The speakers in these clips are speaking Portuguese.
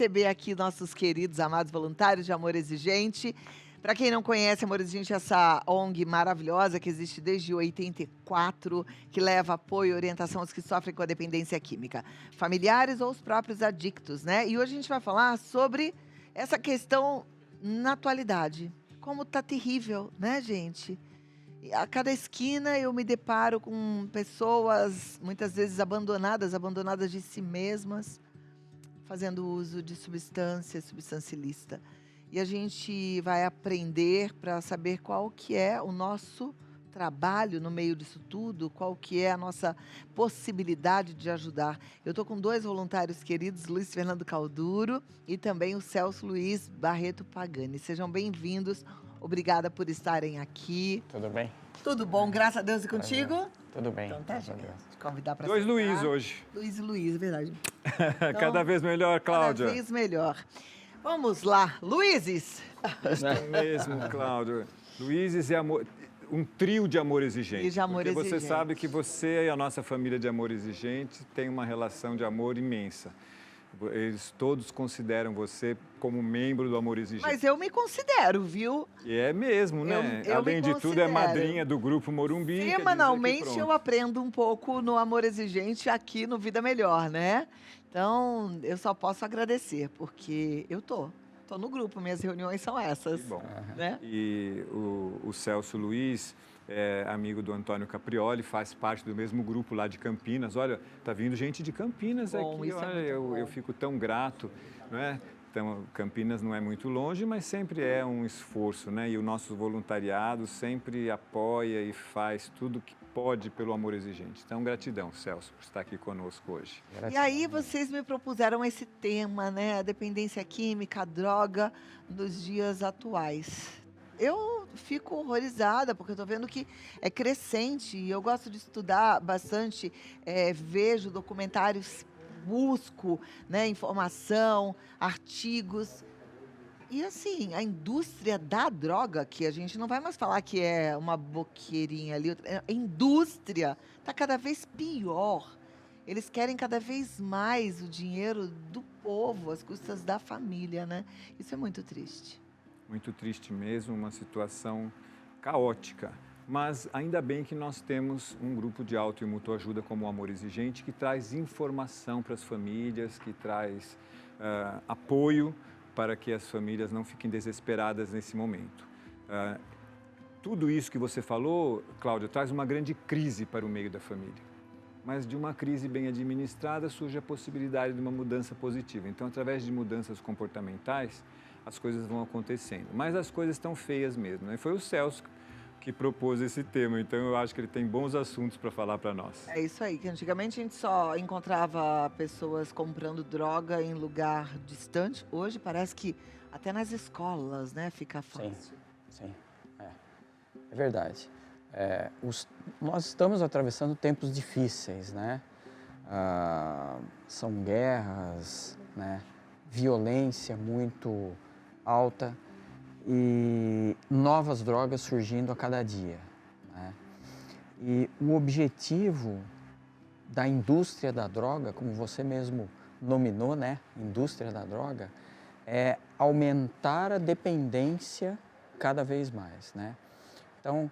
Receber aqui nossos queridos, amados voluntários de Amor Exigente. Para quem não conhece, Amor Exigente é essa ONG maravilhosa que existe desde 84, que leva apoio e orientação aos que sofrem com a dependência química, familiares ou os próprios adictos, né? E hoje a gente vai falar sobre essa questão na atualidade. Como tá terrível, né, gente? E a cada esquina eu me deparo com pessoas muitas vezes abandonadas de si mesmas, fazendo uso de substância ilícita. E a gente vai aprender para saber qual que é o nosso trabalho no meio disso tudo, qual que é a nossa possibilidade de ajudar. Eu estou com dois voluntários queridos, Luiz Fernando Calduro e também o Celso Luiz Barreto Pagani. Sejam bem-vindos. Obrigada por estarem aqui. Tudo bem? Tudo bom, graças a Deus, e contigo? Tudo bem. Então tá, graças a gente. Deus. Te convidar para Dois Luiz hoje. Luiz e Luiz, é verdade. Cada vez melhor, Cláudia. Cada vez melhor. Vamos lá, Luizes. Isso mesmo, Cláudia. Luizes é um trio de amor exigente. E de amor porque você exigente. sabe que você e a nossa família de amor exigente têm uma relação de amor imensa. Eles todos consideram você como membro do amor exigente. Mas eu me considero, viu? E é mesmo, né? Eu Além me de tudo, é considero. madrinha do grupo Morumbi. quer dizer que Semanalmente pronto. eu aprendo um pouco no Amor Exigente aqui no Vida Melhor, né? Então, eu só posso agradecer, porque eu tô no grupo, minhas reuniões são essas, Que bom. né? E o Celso Luiz é amigo do Antônio Caprioli, faz parte do mesmo grupo lá de Campinas. Olha, tá vindo gente de Campinas Bom, aqui. isso é Olha, muito eu bom. fico tão grato, não é? Então, Campinas não é muito longe, mas sempre é um esforço, né? E o nosso voluntariado sempre apoia e faz tudo que pode pelo amor exigente. Então, gratidão, Celso, por estar aqui conosco hoje. E aí vocês me propuseram esse tema, né? A dependência química, a droga nos dias atuais. Eu fico horrorizada, porque eu estou vendo que é crescente. E eu gosto de estudar bastante, vejo documentários, busco, né, informação, artigos. E assim, a indústria da droga, que a gente não vai mais falar que é uma boqueirinha ali, a indústria está cada vez pior. Eles querem cada vez mais o dinheiro do povo, às custas da família, né? Isso é muito triste. Muito triste mesmo, uma situação caótica. Mas ainda bem que nós temos um grupo de auto e mútua ajuda como o Amor Exigente, que traz informação para as famílias, que traz apoio para que as famílias não fiquem desesperadas nesse momento. Tudo isso que você falou, Cláudia, traz uma grande crise para o meio da família. Mas de uma crise bem administrada surge a possibilidade de uma mudança positiva. Então, através de mudanças comportamentais, as coisas vão acontecendo. Mas as coisas estão feias mesmo, né? Foi o Celso que propôs esse tema, então eu acho que ele tem bons assuntos para falar para nós. É isso aí, que antigamente a gente só encontrava pessoas comprando droga em lugar distante. Hoje parece que até nas escolas, né, fica fácil. Sim, é verdade. Nós estamos atravessando tempos difíceis, né? São guerras, né? Violência muito alta e novas drogas surgindo a cada dia, né? E o objetivo da indústria da droga, como você mesmo nominou, né? Indústria da droga, é aumentar a dependência cada vez mais, né? Então,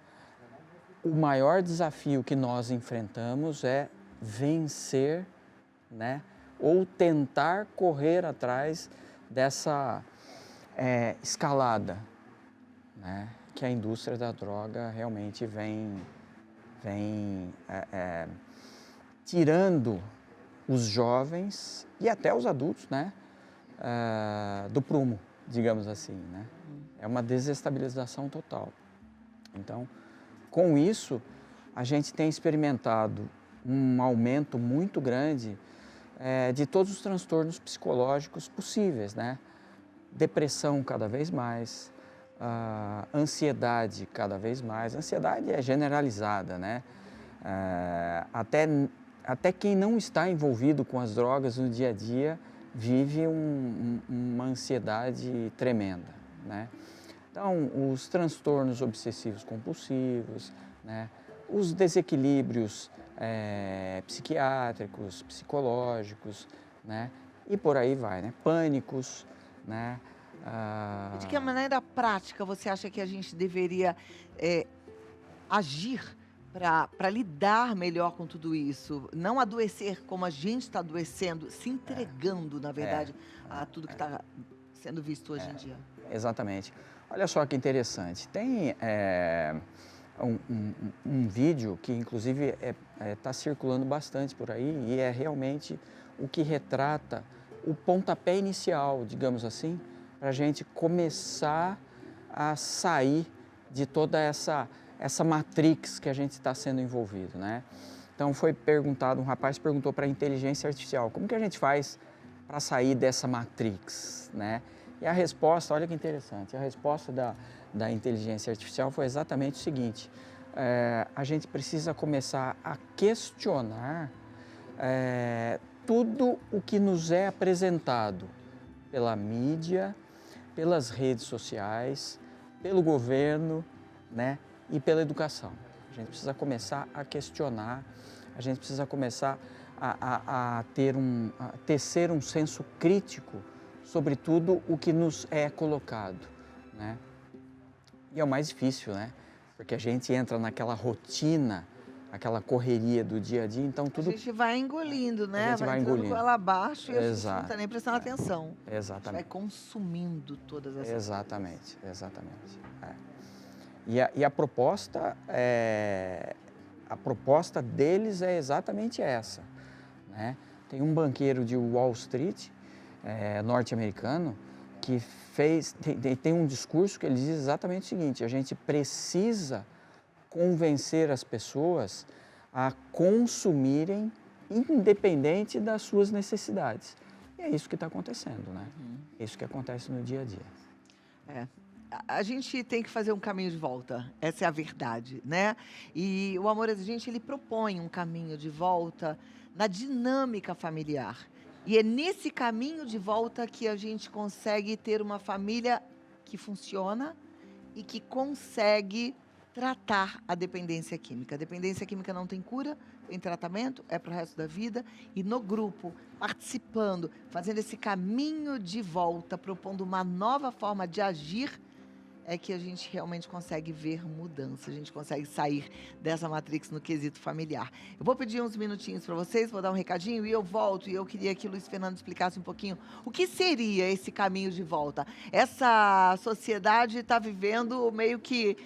o maior desafio que nós enfrentamos é vencer, né? Ou tentar correr atrás dessa escalada, né? Que a indústria da droga realmente vem tirando os jovens e até os adultos, né? Do prumo, digamos assim, né? É uma desestabilização total. Então, com isso, a gente tem experimentado um aumento muito grande de todos os transtornos psicológicos possíveis, né? Depressão cada vez mais, ansiedade cada vez mais. Ansiedade é generalizada, né? Até quem não está envolvido com as drogas no dia a dia vive uma ansiedade tremenda, né? Então, os transtornos obsessivos compulsivos, né? Os desequilíbrios psiquiátricos, psicológicos, né? e por aí vai, né? Pânicos, né? E de que maneira prática você acha que a gente deveria agir para lidar melhor com tudo isso? Não adoecer como a gente está adoecendo, se entregando, na verdade, a tudo que está sendo visto hoje em dia. Exatamente. Olha só que interessante. Tem um vídeo que, inclusive, está circulando bastante por aí e é realmente o que retrata o pontapé inicial, digamos assim, para a gente começar a sair de toda essa matrix que a gente está sendo envolvido, né? Então foi perguntado, um rapaz perguntou para a inteligência artificial, como que a gente faz para sair dessa matrix, né? E a resposta, olha que interessante, a resposta da inteligência artificial foi exatamente o seguinte, a gente precisa começar a questionar tudo o que nos é apresentado pela mídia, pelas redes sociais, pelo governo, né, e pela educação. A gente precisa começar a questionar, a gente precisa começar a tecer um senso crítico sobre tudo o que nos é colocado, né? E é o mais difícil, né? Porque a gente entra naquela rotina, aquela correria do dia a dia, então tudo... A gente vai engolindo, né? A gente vai entrando engolindo. com ela abaixo e a gente não Exato. está nem prestando atenção. Exatamente. Vai consumindo todas essas Exatamente, exatamente. E a proposta deles é exatamente essa, né? Tem um banqueiro de Wall Street, norte-americano, que tem um discurso que ele diz exatamente o seguinte, a gente precisa convencer as pessoas a consumirem independente das suas necessidades. E é isso que está acontecendo, né? É isso que acontece no dia a dia. A gente tem que fazer um caminho de volta, essa é a verdade, né? E o Amor Exigente, ele propõe um caminho de volta na dinâmica familiar. E é nesse caminho de volta que a gente consegue ter uma família que funciona e que consegue tratar a dependência química. A dependência química não tem cura, tem tratamento, é para o resto da vida. E no grupo, participando, fazendo esse caminho de volta, propondo uma nova forma de agir, é que a gente realmente consegue ver mudança, a gente consegue sair dessa matrix no quesito familiar. Eu vou pedir uns minutinhos para vocês, vou dar um recadinho e eu volto. E eu queria que o Luiz Fernando explicasse um pouquinho o que seria esse caminho de volta. Essa sociedade está vivendo meio que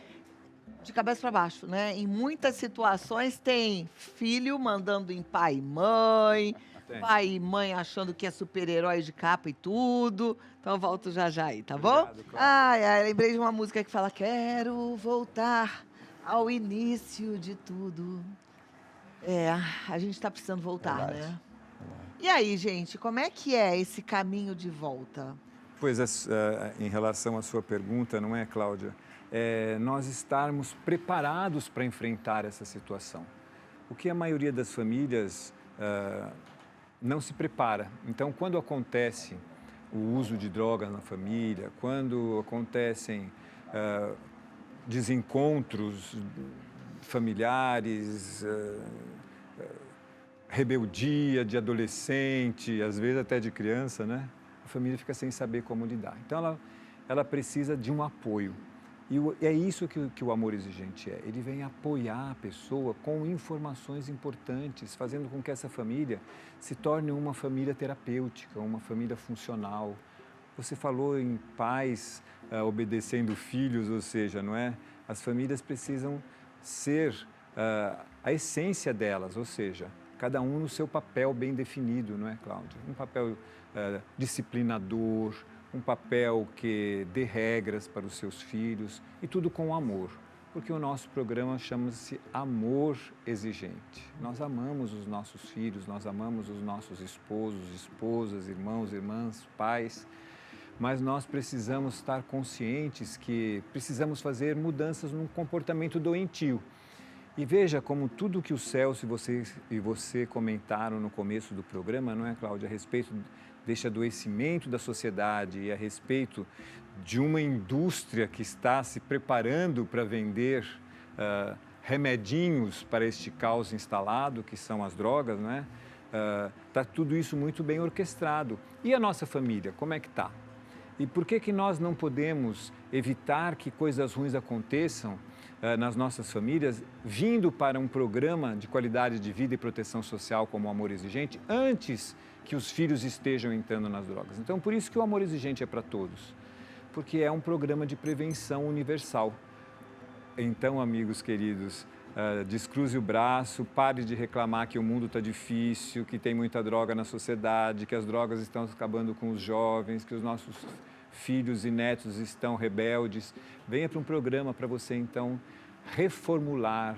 de cabeça para baixo, né? Em muitas situações tem filho mandando em pai e mãe, pai e mãe achando que é super-herói de capa e tudo. Então eu volto já aí, tá bom? Obrigado, Cláudia. Lembrei de uma música que fala: quero voltar ao início de tudo. A gente tá precisando voltar, Verdade. né? E aí, gente, como é que é esse caminho de volta? Pois, em relação à sua pergunta, não é, Cláudia? Nós estarmos preparados para enfrentar essa situação. O que a maioria das famílias não se prepara. Então, quando acontece o uso de drogas na família, quando acontecem desencontros familiares, rebeldia de adolescente, às vezes até de criança, né? A família fica sem saber como lidar. Então, ela precisa de um apoio. E é isso que o Amor Exigente é. Ele vem apoiar a pessoa com informações importantes, fazendo com que essa família se torne uma família terapêutica, uma família funcional. Você falou em pais obedecendo filhos, ou seja, não é? As famílias precisam ser a essência delas, ou seja, cada um no seu papel bem definido, não é, Cláudia? Um papel disciplinador, um papel que dê regras para os seus filhos e tudo com amor, porque o nosso programa chama-se Amor Exigente. Nós amamos os nossos filhos, nós amamos os nossos esposos, esposas, irmãos, irmãs, pais, mas nós precisamos estar conscientes que precisamos fazer mudanças num comportamento doentio. E veja como tudo que o Celso e você comentaram no começo do programa, não é, Cláudia, a respeito deste adoecimento da sociedade e a respeito de uma indústria que está se preparando para vender remedinhos para este caos instalado, que são as drogas, não é? Está tudo isso muito bem orquestrado. E a nossa família, como é que está? E por que nós não podemos evitar que coisas ruins aconteçam nas nossas famílias, vindo para um programa de qualidade de vida e proteção social como o Amor Exigente, antes que os filhos estejam entrando nas drogas? Então, por isso que o Amor Exigente é para todos, porque é um programa de prevenção universal. Então, amigos queridos, descruze o braço, pare de reclamar que o mundo está difícil, que tem muita droga na sociedade, que as drogas estão acabando com os jovens, que os nossos filhos e netos estão rebeldes. Venha para um programa para você, então, reformular,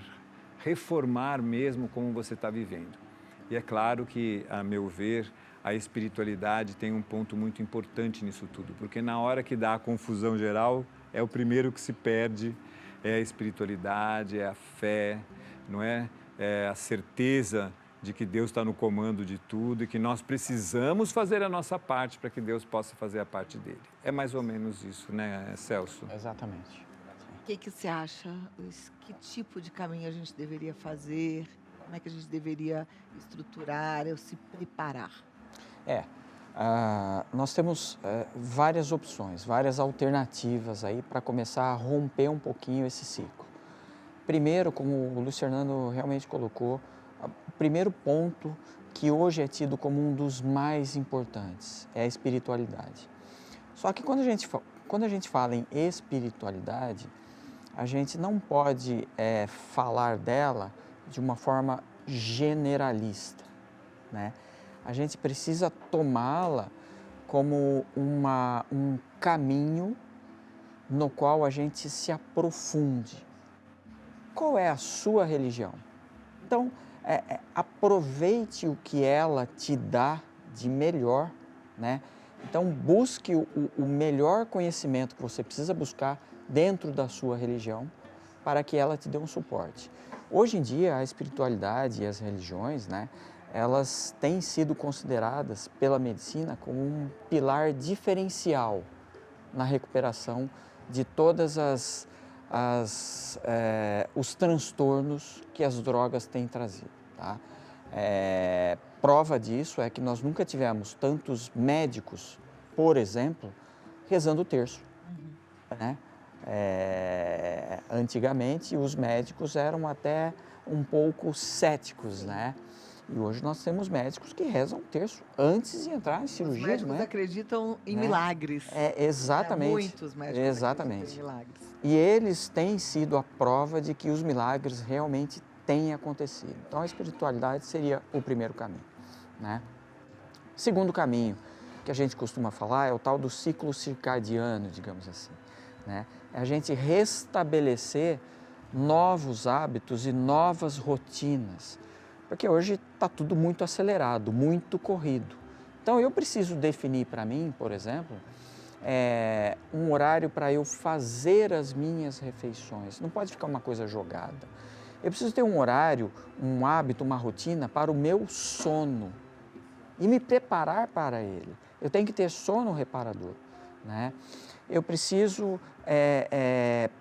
reformar mesmo como você está vivendo. E é claro que, a meu ver, a espiritualidade tem um ponto muito importante nisso tudo, porque na hora que dá a confusão geral, é o primeiro que se perde. É a espiritualidade, é a fé, não é? É a certeza de que Deus está no comando de tudo e que nós precisamos fazer a nossa parte para que Deus possa fazer a parte dele. É mais ou menos isso, né, Celso? Exatamente. O que você acha, Luiz? Que tipo de caminho a gente deveria fazer? Como é que a gente deveria estruturar ou se preparar? Nós temos várias opções, várias alternativas aí para começar a romper um pouquinho esse ciclo. Primeiro, como o Luiz Fernando realmente colocou, o primeiro ponto que hoje é tido como um dos mais importantes é a espiritualidade. Só que quando a gente fala em espiritualidade, a gente não pode falar dela de uma forma generalista, né? A gente precisa tomá-la como um caminho no qual a gente se aprofunde. Qual é a sua religião? Então, aproveite o que ela te dá de melhor, né? Então, busque o melhor conhecimento que você precisa buscar dentro da sua religião para que ela te dê um suporte. Hoje em dia, a espiritualidade e as religiões, né, elas têm sido consideradas pela medicina como um pilar diferencial na recuperação de todas os transtornos que as drogas têm trazido, tá? Prova disso é que nós nunca tivemos tantos médicos, por exemplo, rezando o terço, né? Antigamente, os médicos eram até um pouco céticos, né? E hoje nós temos médicos que rezam o terço antes de entrar em cirurgia. Os médicos não é? acreditam em milagres. Exatamente. Muitos médicos acreditam em milagres. E eles têm sido a prova de que os milagres realmente têm acontecido. Então, a espiritualidade seria o primeiro caminho, né? Segundo caminho que a gente costuma falar é o tal do ciclo circadiano, digamos assim, né? É a gente restabelecer novos hábitos e novas rotinas, porque hoje está tudo muito acelerado, muito corrido. Então, eu preciso definir para mim, por exemplo, um horário para eu fazer as minhas refeições. Não pode ficar uma coisa jogada. Eu preciso ter um horário, um hábito, uma rotina para o meu sono e me preparar para ele. Eu tenho que ter sono reparador, né? Eu preciso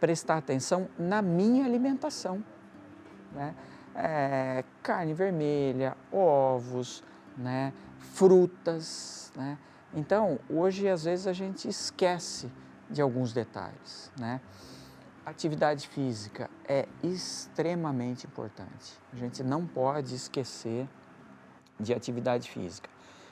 prestar atenção na minha alimentação, né? Carne vermelha, ovos, né? Frutas, né? Então, hoje, às vezes, a gente esquece de alguns detalhes, né? Atividade física é extremamente importante. A gente não pode esquecer de atividade física.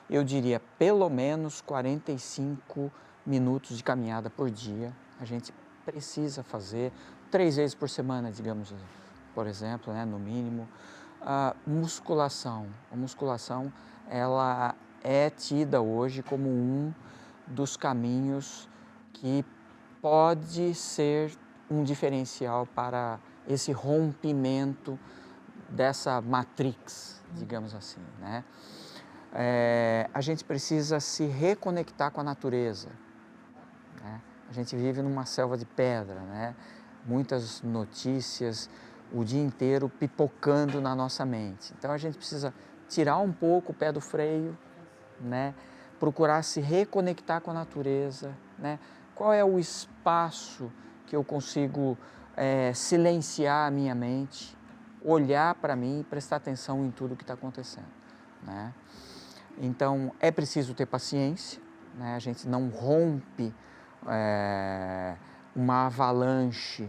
Eu diria, pelo menos 45 minutos de caminhada por dia, a gente precisa fazer 3 vezes por semana, digamos, por exemplo, né, no mínimo. A musculação, ela é tida hoje como um dos caminhos que pode ser um diferencial para esse rompimento dessa matrix, digamos assim, né? A gente precisa se reconectar com a natureza, né? A gente vive numa selva de pedra, né? Muitas notícias o dia inteiro pipocando na nossa mente. Então, a gente precisa tirar um pouco o pé do freio, né? Procurar se reconectar com a natureza, né? Qual é o espaço que eu consigo silenciar a minha mente, olhar para mim e prestar atenção em tudo que está acontecendo. né? Então, é preciso ter paciência, né? A gente não rompe uma avalanche,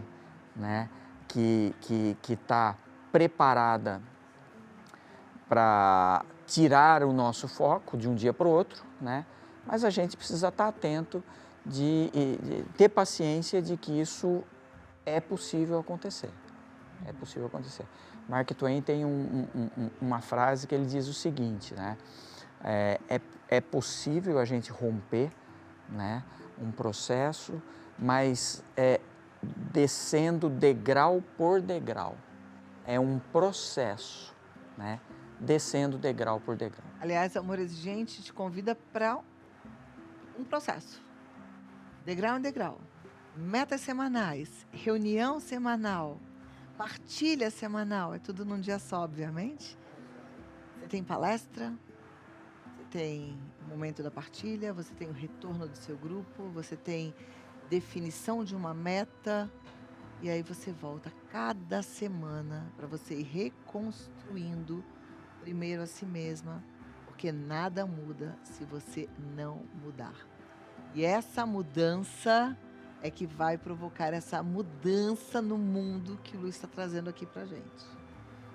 né? que está preparada para tirar o nosso foco de um dia para o outro, né? Mas a gente precisa estar atento de ter paciência de que isso é possível acontecer. É possível acontecer. Mark Twain tem uma frase que ele diz o seguinte, né? É possível a gente romper, né, um processo, mas descendo degrau por degrau. É um processo, né? Descendo degrau por degrau. Aliás, Amor Exigente te convida para um processo. Degrau em degrau. Metas semanais, reunião semanal, partilha semanal. É tudo num dia só, obviamente. Você tem palestra, você tem o momento da partilha, você tem o retorno do seu grupo, você tem definição de uma meta. E aí você volta cada semana para você ir reconstruindo primeiro a si mesma, porque nada muda se você não mudar. E essa mudança é que vai provocar essa mudança no mundo que o Luiz está trazendo aqui para gente.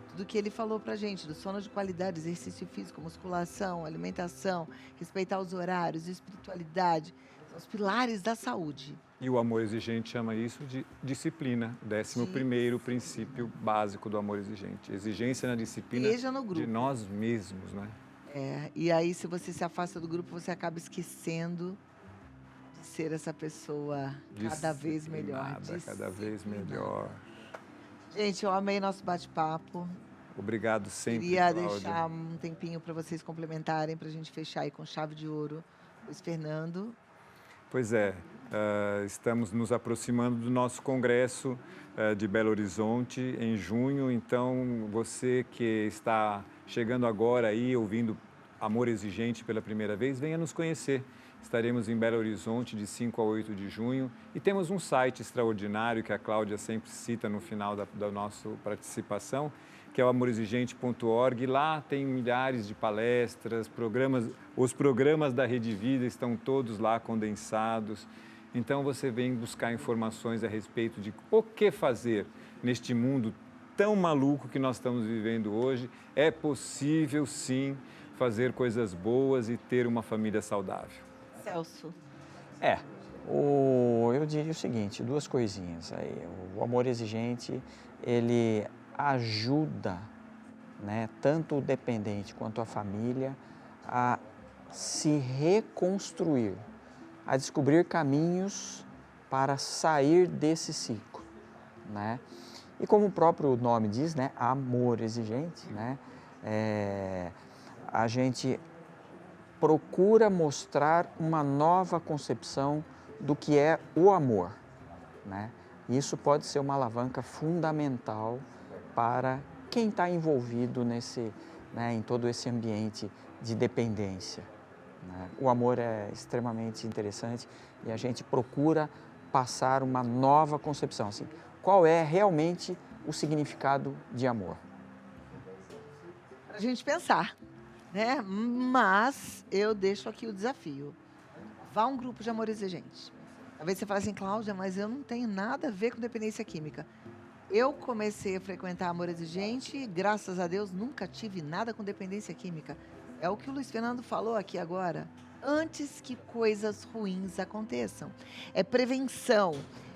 Tudo que ele falou para gente, do sono de qualidade, exercício físico, musculação, alimentação, respeitar os horários, espiritualidade, são os pilares da saúde. E o amor exigente chama isso de disciplina, o 11º princípio básico do amor exigente. Exigência na disciplina de nós mesmos, né? E aí se você se afasta do grupo, você acaba esquecendo de ser essa pessoa cada vez melhor. Cada vez melhor. Gente, eu amei nosso bate-papo. Obrigado sempre, Queria Cláudia. deixar um tempinho para vocês complementarem, para a gente fechar aí com chave de ouro. Luiz Fernando. Pois é, estamos nos aproximando do nosso congresso de Belo Horizonte em junho, então você que está chegando agora aí, ouvindo Amor Exigente pela primeira vez, venha nos conhecer. Estaremos em Belo Horizonte de 5 a 8 de junho e temos um site extraordinário que a Cláudia sempre cita no final da nossa participação, que é o amorexigente.org. Lá tem milhares de palestras, os programas da Rede Vida estão todos lá condensados. Então você vem buscar informações a respeito de o que fazer neste mundo tão maluco que nós estamos vivendo hoje. É possível, sim, fazer coisas boas e ter uma família saudável. Celso. Eu diria o seguinte, duas coisinhas aí. O amor exigente, ele ajuda, né, tanto o dependente quanto a família a se reconstruir, a descobrir caminhos para sair desse ciclo, né? E como o próprio nome diz, né, amor exigente, né, a gente procura mostrar uma nova concepção do que é o amor, né? Isso pode ser uma alavanca fundamental para quem está envolvido em todo esse ambiente de dependência, né? O amor é extremamente interessante e a gente procura passar uma nova concepção, assim, qual é realmente o significado de amor? Para a gente pensar, né? Mas eu deixo aqui o desafio. Vá a um grupo de amor exigente. Talvez você fale assim, Cláudia, mas eu não tenho nada a ver com dependência química. Eu comecei a frequentar amor exigente e, graças a Deus, nunca tive nada com dependência química. É o que o Luiz Fernando falou aqui agora. Antes que coisas ruins aconteçam. É prevenção.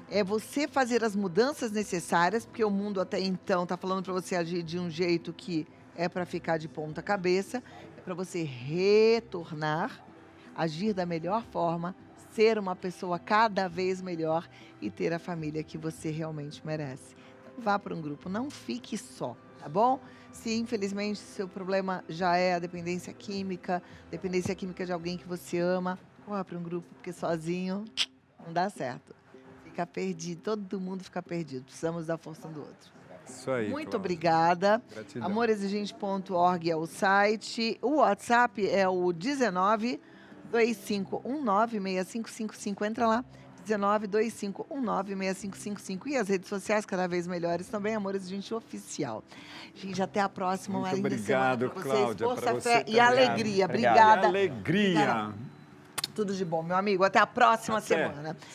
É você fazer as mudanças necessárias, porque o mundo até então está falando para você agir de um jeito que é para ficar de ponta cabeça. É para você retornar, agir da melhor forma, ser uma pessoa cada vez melhor e ter a família que você realmente merece. Vá para um grupo, não fique só, tá bom? Se infelizmente seu problema já é a dependência química de alguém que você ama, vá para um grupo, porque sozinho não dá certo. Fica perdido, todo mundo fica perdido, precisamos da força um do outro. Isso aí, Muito Cláudia. obrigada. Gratidão. Amorexigente.org é o site, o WhatsApp é o 19 2519 6555. Entra lá, 1925196555. E as redes sociais cada vez melhores também, Amores Gente Oficial. Gente, até a próxima. Muito uma linda obrigado, semana pra vocês. Cláudia, Força, pra você fé também. e alegria. Obrigado. Obrigada. Alegria. Tudo de bom, meu amigo. Até a próxima Até. semana.